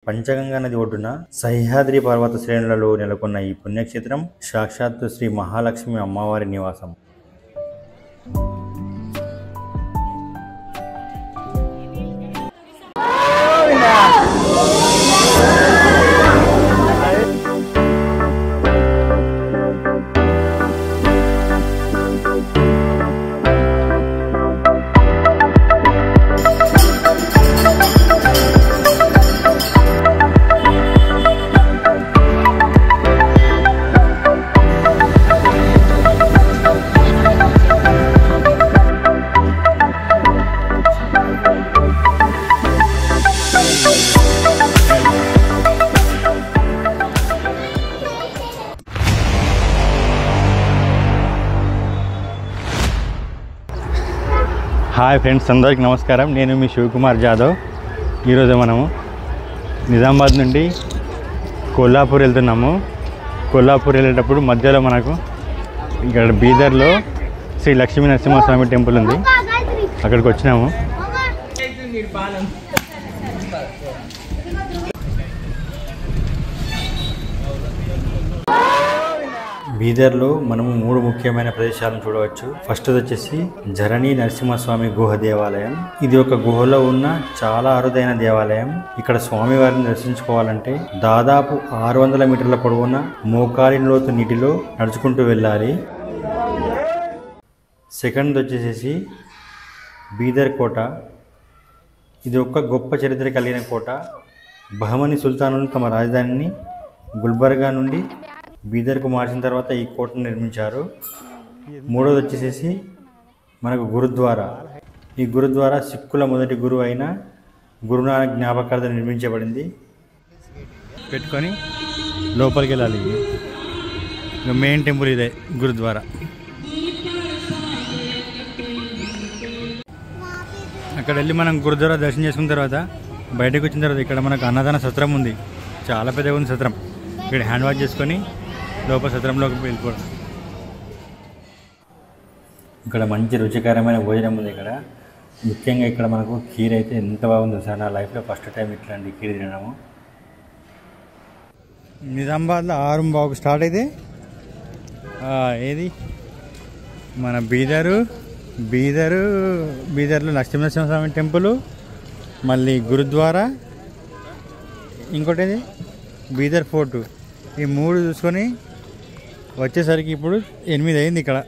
పంచగంగా నది ఒడ్డున సహ్యాద్రి పర్వత శ్రేణులలో నెలకొన్న ఈ పుణ్యక్షేత్రం సాక్షాత్తు శ్రీ మహాలక్ష్మి అమ్మవారి నివాసం. హాయ్ ఫ్రెండ్స్, అందరికీ నమస్కారం. నేను మీ శివకుమార్ జాదవ్. ఈరోజు మనము నిజామాబాద్ నుండి కొల్లాపూర్ వెళ్తున్నాము. కొల్లాపూర్ వెళ్ళేటప్పుడు మధ్యలో మనకు ఇక్కడ బీదర్లో శ్రీ లక్ష్మీ నరసింహస్వామి టెంపుల్ ఉంది, అక్కడికి వచ్చినాము. బీదర్లో మనము 3 ముఖ్యమైన ప్రదేశాలను చూడవచ్చు. ఫస్ట్ వచ్చేసి ఝరణి నరసింహస్వామి గుహ దేవాలయం. ఇది ఒక గుహలో ఉన్న చాలా అరుదైన దేవాలయం. ఇక్కడ స్వామివారిని దర్శించుకోవాలంటే దాదాపు 600 మీటర్ల పొడవున మోకాలి లోతు నీటిలో నడుచుకుంటూ వెళ్ళాలి. సెకండ్ వచ్చేసి బీదర్ కోట. ఇది ఒక గొప్ప చరిత్ర కలిగిన కోట. బహమని సుల్తానులు తమ రాజధానిని గుల్బర్గా నుండి బీదర్కు మార్చిన తర్వాత ఈ కోటను నిర్మించారు. మూడోది వచ్చేసి మనకు గురుద్వారా. ఈ గురుద్వారా సిక్కుల మొదటి గురువు అయిన గురునానక్ జ్ఞాపకార్థం నిర్మించబడింది. పెట్టుకొని లోపలికి వెళ్ళాలి. ఇక మెయిన్ టెంపుల్ ఇదే గురుద్వారా. అక్కడ వెళ్ళి మనం గురుద్వారా దర్శనం చేసుకున్న తర్వాత బయటకు వచ్చిన తర్వాత ఇక్కడ మనకు అన్నదాన సత్రం ఉంది. చాలా పెద్దగా ఉంది సత్రం. ఇక్కడ హ్యాండ్ వాష్ చేసుకొని లోపల సత్రంలోకి వెళ్ళిపోవడం. ఇక్కడ మంచి రుచికరమైన భోజనం ఉంది. ఇక్కడ ముఖ్యంగా ఇక్కడ మనకు ఖీర్ అయితే ఎంత బాగుందో సార్, నా లైఫ్లో ఫస్ట్ టైం ఇట్లాంటి ఖీర్ తినడము. నిజామాబాద్లో 6:15 స్టార్ట్ అయితే ఏది మన బీదర్లో లక్ష్మీనరసింహస్వామి టెంపుల్, మళ్ళీ గురుద్వారా, ఇంకోటి ఏది బీదర్ ఫోర్టు. ఈ 3 చూసుకొని వచ్చేసరికి ఇప్పుడు 8 అయింది. ఇక్కడ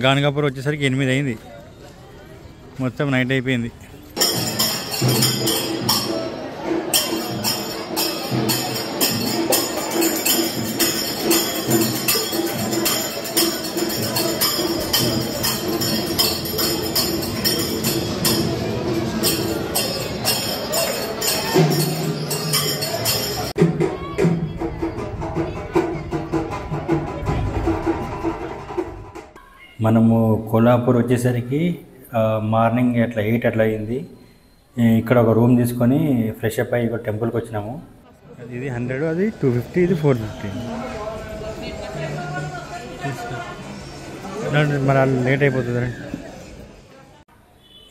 గానగాపూర్ వచ్చేసరికి 8 అయింది. మొత్తం నైట్ అయిపోయింది. మనము కొల్లాపూర్ వచ్చేసరికి మార్నింగ్ అట్లా 8 అట్లా అయింది. ఇక్కడ ఒక రూమ్ తీసుకొని ఫ్రెష్ అప్ అయ్యి ఇక్కడ టెంపుల్కి వచ్చినాము. ఇది 100, అది 250, ఇది 450. మరి లేట్ అయిపోతుంది.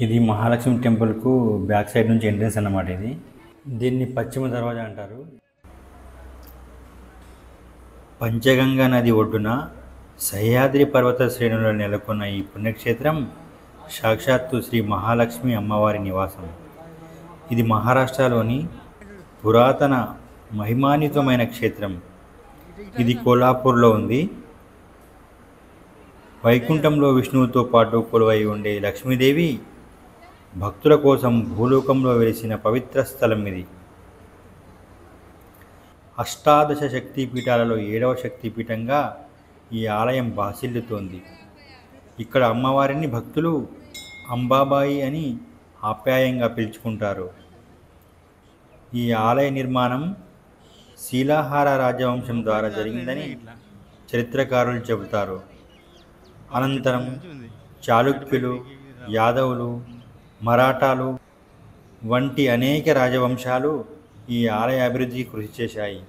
ఇది మహాలక్ష్మి టెంపుల్కు బ్యాక్ సైడ్ నుంచి ఎంట్రన్స్ అన్నమాట. ఇది దీన్ని పశ్చిమ దర్వాజా అంటారు. పంచగంగా నది ఒడ్డున సహ్యాద్రి పర్వత శ్రేణులలో నెలకొన్న ఈ పుణ్యక్షేత్రం సాక్షాత్తు శ్రీ మహాలక్ష్మి అమ్మవారి నివాసం. ఇది మహారాష్ట్రలోని పురాతన మహిమాన్వితమైన క్షేత్రం. ఇది కొల్లాపూర్లో ఉంది. వైకుంఠంలో విష్ణువుతో పాటు కొలువై ఉండే లక్ష్మీదేవి భక్తుల కోసం భూలోకంలో వెలిసిన పవిత్ర స్థలం ఇది. అష్టాదశ శక్తిపీఠాలలో 7వ శక్తిపీఠంగా ఈ ఆలయం బాసిల్లుతోంది. ఇక్కడ అమ్మవారిని భక్తులు అంబాబాయి అని ఆప్యాయంగా పిలుచుకుంటారు. ఈ ఆలయ నిర్మాణం శీలాహార రాజవంశం ద్వారా జరిగిందని చరిత్రకారులు చెబుతారు. అనంతరం చాళుక్యులు, యాదవులు, మరాఠాలు వంటి అనేక రాజవంశాలు ఈ ఆలయ అభివృద్ధికి కృషి చేశాయి.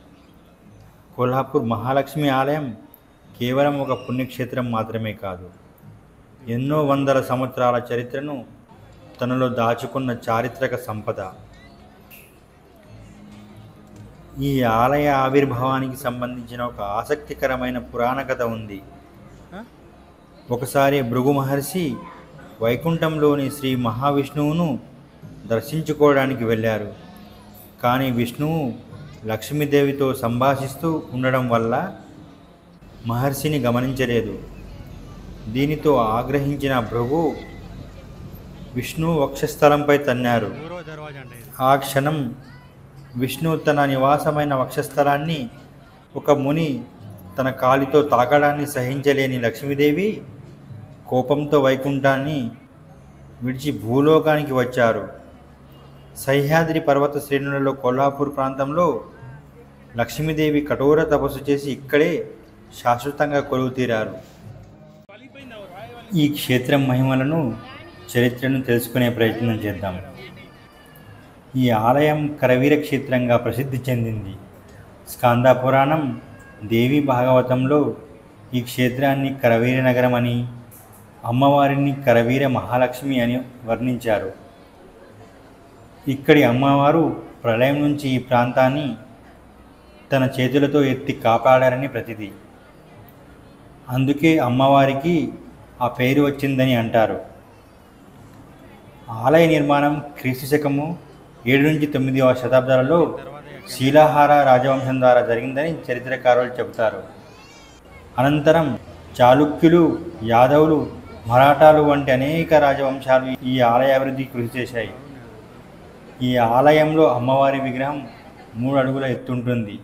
కొల్హాపూర్ మహాలక్ష్మి ఆలయం కేవలం ఒక పుణ్యక్షేత్రం మాత్రమే కాదు, ఎన్నో వందల సంవత్సరాల చరిత్రను తనలో దాచుకున్న చారిత్రక సంపద. ఈ ఆలయ ఆవిర్భావానికి సంబంధించిన ఒక ఆసక్తికరమైన పురాణ కథ ఉంది. ఒకసారి భృగు మహర్షి వైకుంఠంలోని శ్రీ మహావిష్ణువును దర్శించుకోవడానికి వెళ్ళారు. కానీ విష్ణువు లక్ష్మీదేవితో సంభాషిస్తూ ఉండడం వల్ల మహర్షిని గమనించలేదు. దీనితో ఆగ్రహించిన భృగు విష్ణు వక్షస్థలంపై తన్నారు. ఆ క్షణం విష్ణు తన నివాసమైన వక్షస్థలాన్ని ఒక ముని తన కాలితో తాకడాన్ని సహించలేని లక్ష్మీదేవి కోపంతో వైకుంఠాన్ని విడిచి భూలోకానికి వచ్చారు. సహ్యాద్రి పర్వత శ్రేణులలో కొల్హాపూర్ ప్రాంతంలో లక్ష్మీదేవి కఠోర తపస్సు చేసి ఇక్కడే శాశ్వతంగా కొలువుతీరారు. ఈ క్షేత్రం మహిమలను, చరిత్రను తెలుసుకునే ప్రయత్నం చేద్దాం. ఈ ఆలయం కరవీర క్షేత్రంగా ప్రసిద్ధి చెందింది. స్కాంద పురాణం, దేవి భాగవతంలో ఈ క్షేత్రాన్ని కరవీర నగరం అని, అమ్మవారిని కరవీర మహాలక్ష్మి అని వర్ణించారు. ఇక్కడి అమ్మవారు ప్రళయం నుంచి ఈ ప్రాంతాన్ని తన చేతులతో ఎత్తి కాపాడారని ప్రతీతి. అందుకే అమ్మవారికి ఆ పేరు వచ్చిందని అంటారు. ఆలయ నిర్మాణం క్రీస్తు శకము 7 నుంచి 9వ శతాబ్దాలలో శీలాహార రాజవంశం ద్వారా జరిగిందని చరిత్రకారులు చెబుతారు. అనంతరం చాళుక్యులు, యాదవులు, మరాఠాలు వంటి అనేక రాజవంశాలు ఈ ఆలయ అభివృద్ధికి కృషి చేశాయి. ఈ ఆలయంలో అమ్మవారి విగ్రహం 3 అడుగుల ఎత్తుంటుంది.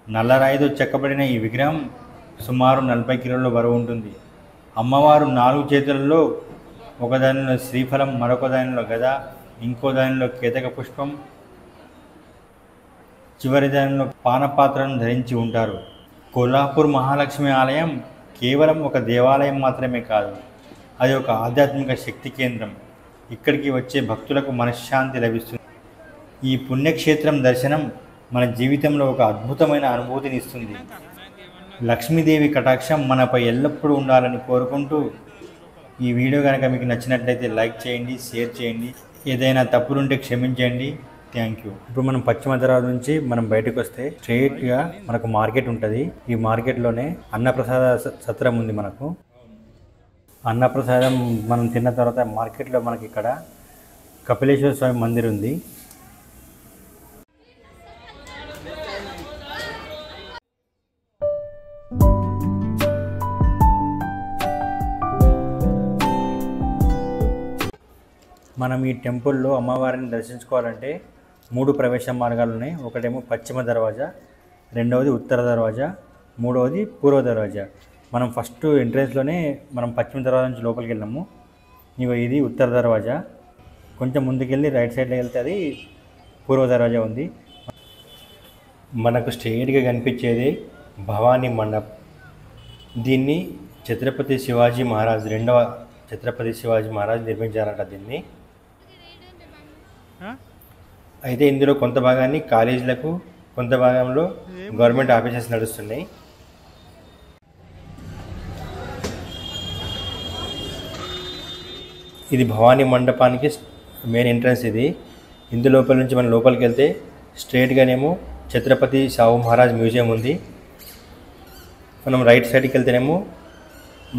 నల్లరాయితో చెక్కబడిన ఈ విగ్రహం సుమారు 40 కిలోల బరువు ఉంటుంది. అమ్మవారు 4 చేతులలో, ఒకదానిలో శ్రీఫలం, మరొక దానిలో గద, ఇంకో దానిలో కేతక పుష్పం, చివరి దానిలో పానపాత్రను ధరించి ఉంటారు. కొల్హాపూర్ మహాలక్ష్మి ఆలయం కేవలం ఒక దేవాలయం మాత్రమే కాదు, అది ఒక ఆధ్యాత్మిక శక్తి కేంద్రం. ఇక్కడికి వచ్చే భక్తులకు మనశ్శాంతి లభిస్తుంది. ఈ పుణ్యక్షేత్రం దర్శనం మన జీవితంలో ఒక అద్భుతమైన అనుభూతిని ఇస్తుంది. లక్ష్మీదేవి కటాక్షం మనపై ఎల్లప్పుడూ ఉండాలని కోరుకుంటూ, ఈ వీడియో కనుక మీకు నచ్చినట్లయితే లైక్ చేయండి, షేర్ చేయండి. ఏదైనా తప్పులుంటే క్షమించండి. Thank you. ఇప్పుడు మనం పశ్చిమ ధరాల నుంచి మనం బయటకు వస్తే స్ట్రైట్గా మనకు మార్కెట్ ఉంటుంది. ఈ మార్కెట్లోనే అన్నప్రసాద సత్రం ఉంది. మనకు అన్నప్రసాదం మనం తిన్న తర్వాత మార్కెట్లో మనకి ఇక్కడ కపిలేశ్వర స్వామి మందిర్ ఉంది. మనం ఈ టెంపుల్లో అమ్మవారిని దర్శించుకోవాలంటే 3 ప్రవేశ మార్గాలు ఉన్నాయి. ఒకటేమో పశ్చిమ దర్వాజా, రెండవది ఉత్తర దర్వాజా, మూడవది పూర్వ దర్వాజా. మనం ఫస్ట్ ఎంట్రెన్స్లోనే మనం పశ్చిమ దర్వాజా నుంచి లోపలికి వెళ్ళాము. ఇది ఉత్తర దర్వాజా. కొంచెం ముందుకెళ్ళి రైట్ సైడ్లో వెళ్తే అది పూర్వ దర్వాజా ఉంది. మనకు స్ట్రెయిట్గా కనిపించేది భవానీ మండప్. దీన్ని ఛత్రపతి శివాజీ మహారాజ్, 2వ ఛత్రపతి శివాజీ మహారాజ్ నిర్మించారట దీన్ని. అయితే ఇందులో కొంత భాగాన్ని కాలేజీలకు, కొంత భాగంలో గవర్నమెంట్ ఆఫీసెస్ నడుస్తున్నాయి. ఇది భవానీ మండపానికి మెయిన్ ఎంట్రన్స్. ఇందు లోపల నుంచి మనం లోపలికి వెళ్తే స్ట్రైట్గానేమో ఛత్రపతి సాహు మహారాజ్ మ్యూజియం ఉంది. మనం రైట్ సైడ్కి వెళ్తేనేమో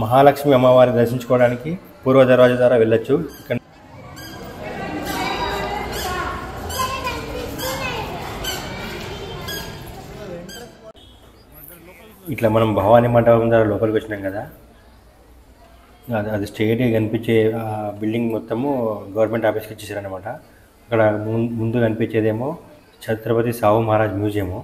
మహాలక్ష్మి అమ్మవారిని దర్శించుకోవడానికి పూర్వ దర్వాజా ద్వారా వెళ్ళొచ్చు. ఇక్కడ ఇట్లా మనం భవానీ మండపం ద్వారా లోపలికి వచ్చినాం కదా, అది స్ట్రైట్గా కనిపించే బిల్డింగ్ మొత్తము గవర్నమెంట్ ఆఫీస్కి ఇచ్చేసారనమాట. అక్కడ ముందు కనిపించేదేమో ఛత్రపతి సాహు మహారాజ్ మ్యూజియము.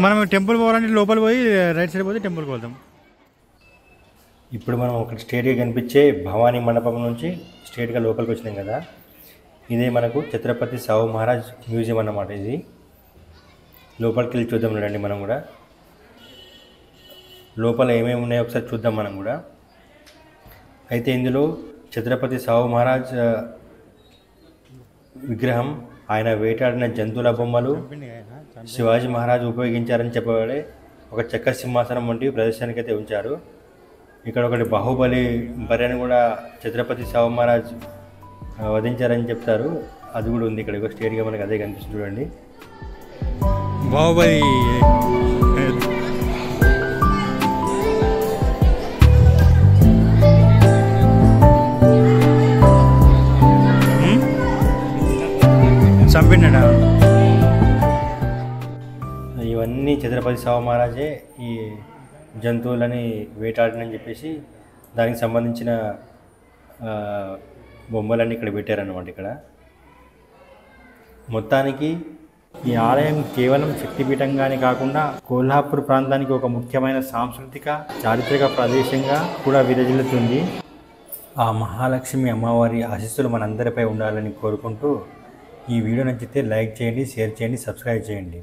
మనం టెంపుల్ పోవాలంటే లోపల పోయి రైట్ సైడ్ పోతే టెంపుల్కి వెళ్తాం. ఇప్పుడు మనం ఒక స్ట్రైట్గా కనిపించే భవానీ మండపం నుంచి స్ట్రైట్గా లోపలికి వచ్చినాం కదా, ఇదే మనకు ఛత్రపతి సాహు మహారాజ్ మ్యూజియం అన్నమాట. ఇది లోపలికి వెళ్ళి చూద్దాం రండి. మనం కూడా లోపల ఏమేమి ఉన్నాయో ఒకసారి చూద్దాం మనం కూడా. అయితే ఇందులో ఛత్రపతి సాహు మహారాజ్ విగ్రహం, ఆయన వేటాడిన జంతువుల బొమ్మలు, శివాజీ మహారాజ్ ఉపయోగించారని చెప్పబడే ఒక చెక్క సింహాసనం వంటివి ప్రదర్శనకైతే ఉంచారు. ఇక్కడ ఒకటి బాహుబలి బర్రెను కూడా ఛత్రపతి సాహు మహారాజ్ వధించారని చెప్తారు. అది కూడా ఉంది ఇక్కడ స్ట్రేట్గా మనకి అదే కనిపిస్తుంది చూడండి. బాహుబలి చంపినాడా? ఇవన్నీ ఛత్రపతి శివాజీ మహారాజే ఈ జంతువులని వేటాడినని చెప్పేసి దానికి సంబంధించిన బొమ్మలన్నీ ఇక్కడ పెట్టారన్నమాట. ఇక్కడ మొత్తానికి ఈ ఆలయం కేవలం శక్తిపీఠంగానే కాకుండా కోల్హాపూర్ ప్రాంతానికి ఒక ముఖ్యమైన సాంస్కృతిక చారిత్రక ప్రదేశంగా కూడా విరాజిల్లుతుంది. ఆ మహాలక్ష్మి అమ్మవారి ఆశీస్సులు మనందరిపై ఉండాలని కోరుకుంటూ ఈ వీడియో నచ్చితే లైక్ చేయండి, షేర్ చేయండి, సబ్స్క్రైబ్ చేయండి.